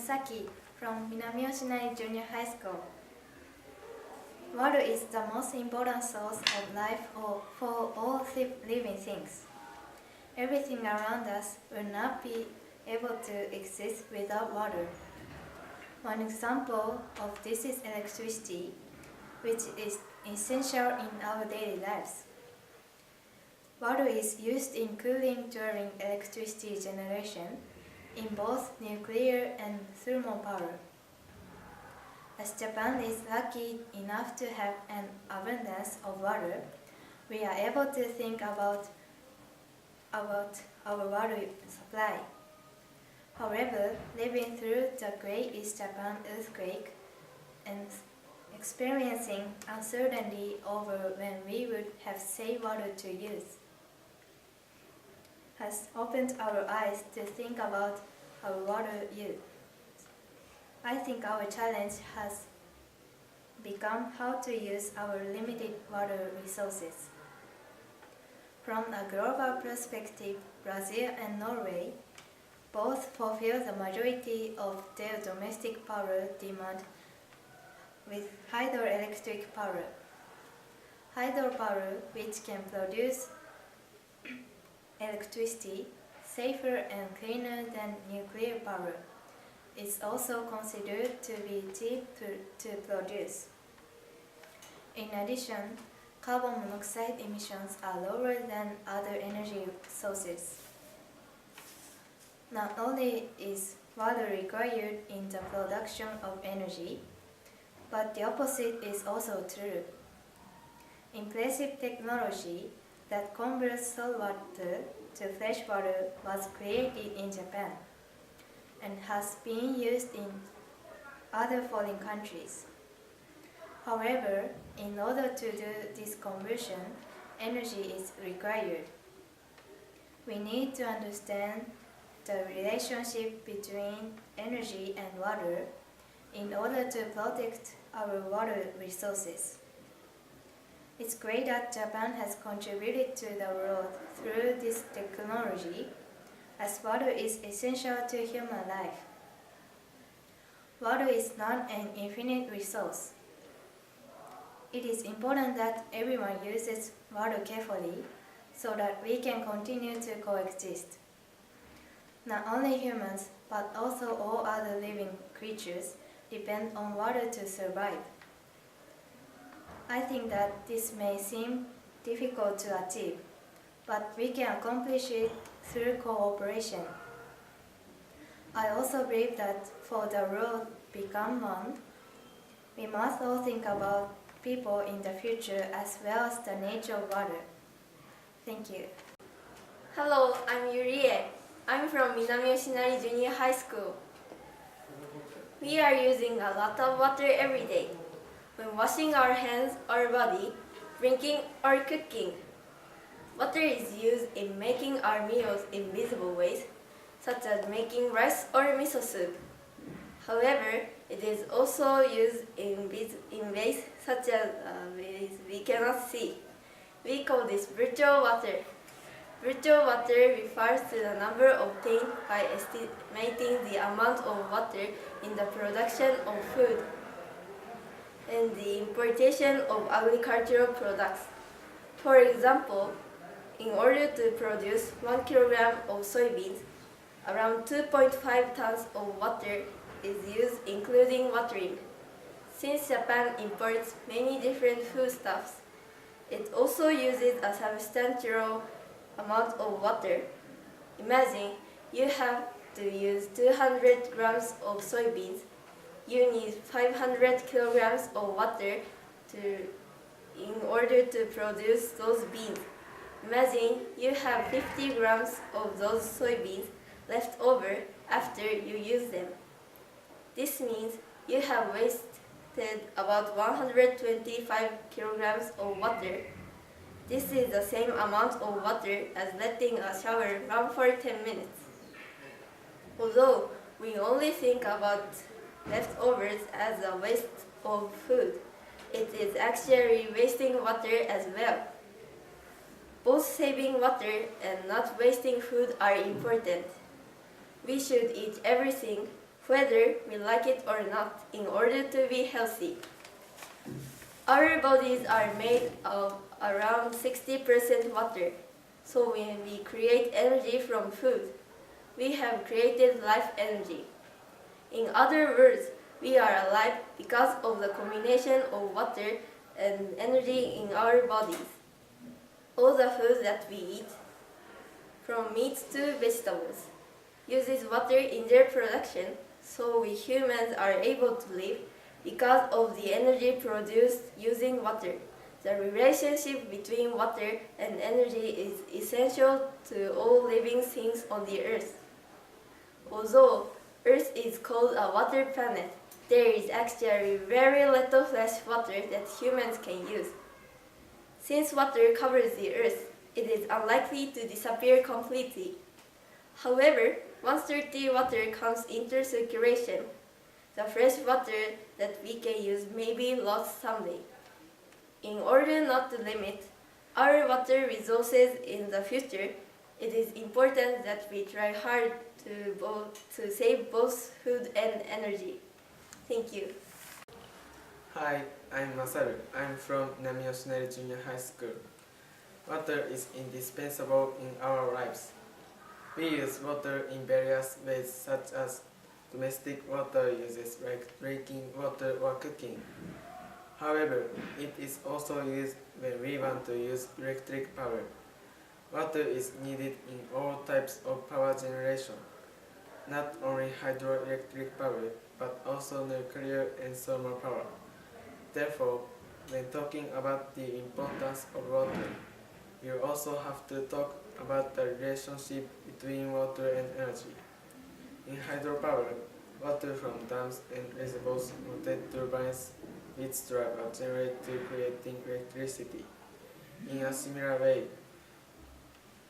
Saki from Minamiyoshinari Junior High School. Water is the most important source of life for all living things. Everything around us will not be able to exist without water. One example of this is electricity, which is essential in our daily lives. Water is used in cooling during electricity generation in both nuclear and thermal power. As Japan is lucky enough to have an abundance of water, we are able to think about our water supply. However, living through the Great East Japan earthquake and experiencing uncertainty over when we would have safe water to use has opened our eyes to think about our water use. I think our challenge has become how to use our limited water resources. From a global perspective, Brazil and Norway both fulfill the majority of their domestic power demand with hydroelectric power. Hydropower, which can produce electricity safer and cleaner than nuclear power, is also considered to be cheap to produce. In addition, carbon monoxide emissions are lower than other energy sources. Not only is water required in the production of energy, but the opposite is also true. Impressive technology that converts saltwater to fresh water was created in Japan and has been used in other foreign countries. However, in order to do this conversion, energy is required. We need to understand the relationship between energy and water in order to protect our water resources. It's great that Japan has contributed to the world through this technology, as water is essential to human life. Water is not an infinite resource. It is important that everyone uses water carefully so that we can continue to coexist. Not only humans, but also all other living creatures depend on water to survive. I think that this may seem difficult to achieve, but we can accomplish it through cooperation. I also believe that for the world to become one, we must all think about people in the future as well as the nature of water. Thank you. Hello, I'm Yurie. I'm from Minamiyoshinari Junior High School. We are using a lot of water every day, when washing our hands or body, drinking or cooking. Water is used in making our meals in visible ways, such as making rice or miso soup. However, it is also used in ways such as ways we cannot see. We call this virtual water. Virtual water refers to the number obtained by estimating the amount of water in the production of food and the importation of agricultural products. For example, in order to produce 1 kilogram of soybeans, around 2.5 tons of water is used, including watering. Since Japan imports many different foodstuffs, it also uses a substantial amount of water. Imagine you have to use 200 grams of soybeans. You need 500 kilograms of water in order to produce those beans. Imagine you have 50 grams of those soybeans left over after you use them. This means you have wasted about 125 kilograms of water. This is the same amount of water as letting a shower run for 10 minutes. Although we only think about leftovers as a waste of food, it is actually wasting water as well. Both saving water and not wasting food are important. We should eat everything, whether we like it or not, in order to be healthy. Our bodies are made of around 60% water, so when we create energy from food, we have created life energy. In other words, we are alive because of the combination of water and energy in our bodies. All the food that we eat, from meats to vegetables, uses water in their production, so we humans are able to live because of the energy produced using water. The relationship between water and energy is essential to all living things on the earth. Although Earth is called a water planet, there is actually very little fresh water that humans can use. Since water covers the Earth, it is unlikely to disappear completely. However, once dirty water comes into circulation, the fresh water that we can use may be lost someday. In order not to limit our water resources in the future, it is important that we try hard to save both food and energy. Thank you. Hi, I'm Masaru. I'm from Minamiyoshinari Junior High School. Water is indispensable in our lives. We use water in various ways such as domestic water uses like drinking water or cooking. However, it is also used when we want to use electric power. Water is needed in all types of power generation, not only hydroelectric power, but also nuclear and thermal power. Therefore, when talking about the importance of water, we also have to talk about the relationship between water and energy. In hydropower, water from dams and reservoirs rotate turbines which drive a generator creating electricity. In a similar way,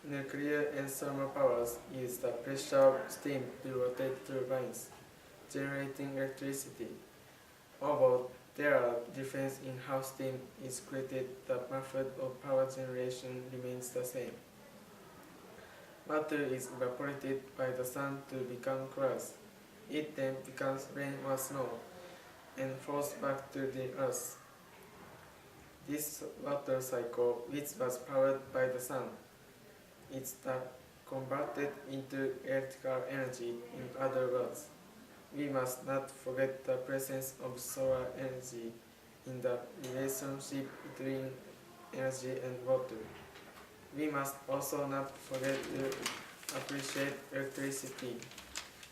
nuclear and thermal powers use the pressure steam to rotate turbines, generating electricity. Although there are differences in how steam is created, the method of power generation remains the same. Water is evaporated by the sun to become clouds. It then becomes rain or snow and falls back to the earth. This water cycle, which was powered by the sun, is converted into electrical energy. In other words, we must not forget the presence of solar energy in the relationship between energy and water. We must also not forget to appreciate electricity,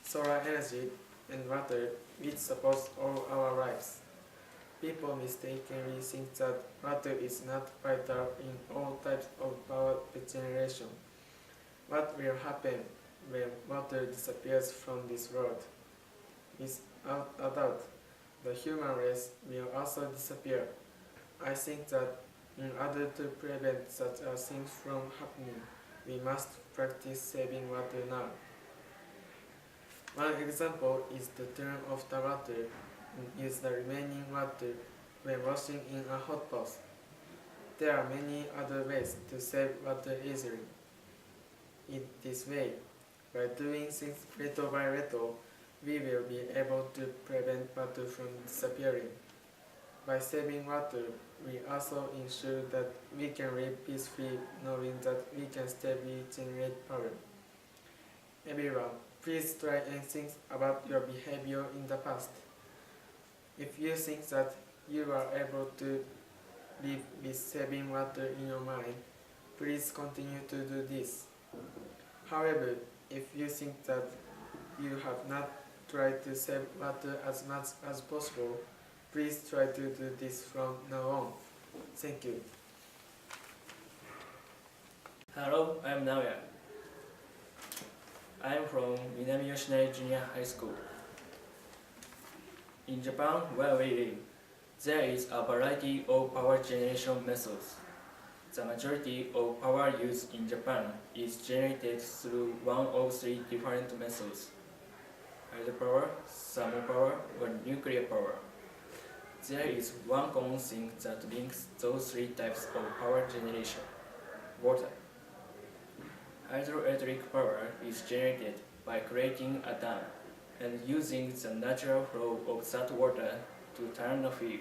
solar energy, and water, which supports all our lives. People mistakenly think that water is not vital in all types of power generation. What will happen when water disappears from this world? Without a doubt, the human race will also disappear. I think that in order to prevent such a thing from happening, we must practice saving water now. One example is to turn off the water and use the remaining water when washing in a hot pot. There are many other ways to save water easily. In this way, by doing things little by little, we will be able to prevent water from disappearing. By saving water, we also ensure that we can live peacefully knowing that we can stably generate power. Everyone, please try and think about your behavior in the past. If you think that you are able to live with saving water in your mind, please continue to do this. However, if you think that you have not tried to save water as much as possible, please try to do this from now on. Thank you. Hello, I'm Naoya. I'm from Minamiyoshinari Junior High School. In Japan, where we live, there is a variety of power generation methods. The majority of power used in Japan is generated through one of three different methods: hydropower, thermal power, or nuclear power. There is one common thing that links those three types of power generation: water. Hydroelectric power is generated by creating a dam. and using the natural flow of that water to turn a wheel,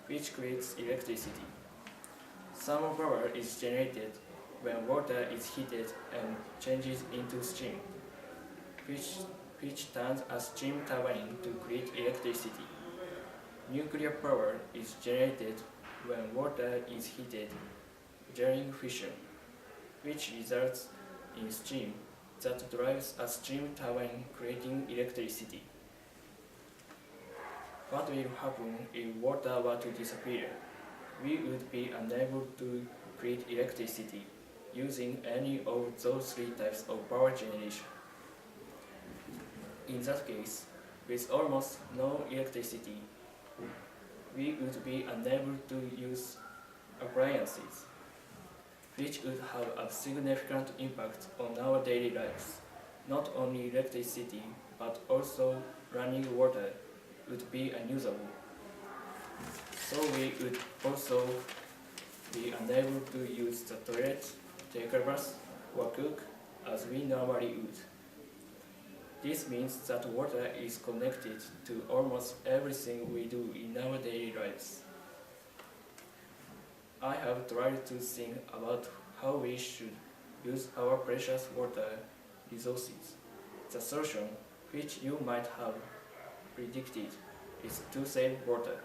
which creates electricity. Thermal power is generated when water is heated and changes into steam, which turns a steam turbine to create electricity. Nuclear power is generated when water is heated during fission, which results in steam that drives a steam turbine creating electricity. What will happen if water were to disappear? We would be unable to create electricity using any of those three types of power generation. In that case, with almost no electricity, we would be unable to use appliances, which would have a significant impact on our daily lives. Not only electricity, but also running water would be unusable. So we would also be unable to use the toilet, take a bath, or cook as we normally would. This means that water is connected to almost everything we do in our daily lives. I have tried to think about how we should use our precious water resources. The solution, which you might have predicted, is to save water.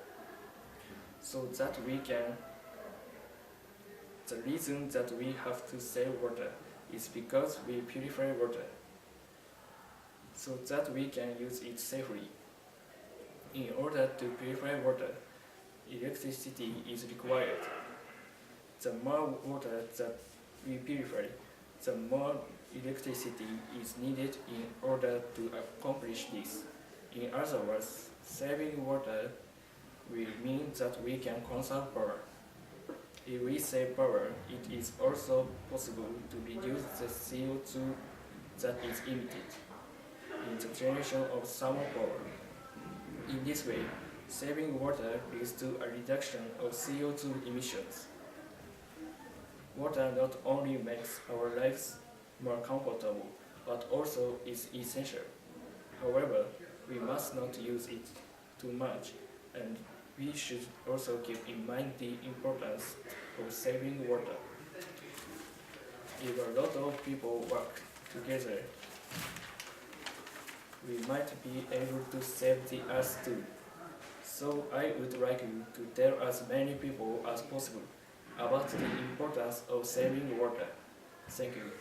The reason that we have to save water is because we purify water, so that we can use it safely. In order to purify water, electricity is required. The more water that we purify, the more electricity is needed in order to accomplish this. In other words, saving water will mean that we can conserve power. If we save power, it is also possible to reduce the CO2 that is emitted in the generation of thermal power. In this way, saving water leads to a reduction of CO2 emissions. Water not only makes our lives more comfortable, but also is essential. However, we must not use it too much, and we should also keep in mind the importance of saving water. If a lot of people work together, we might be able to save the earth too. So I would like you to tell as many people as possible about the importance of saving water. Thank you.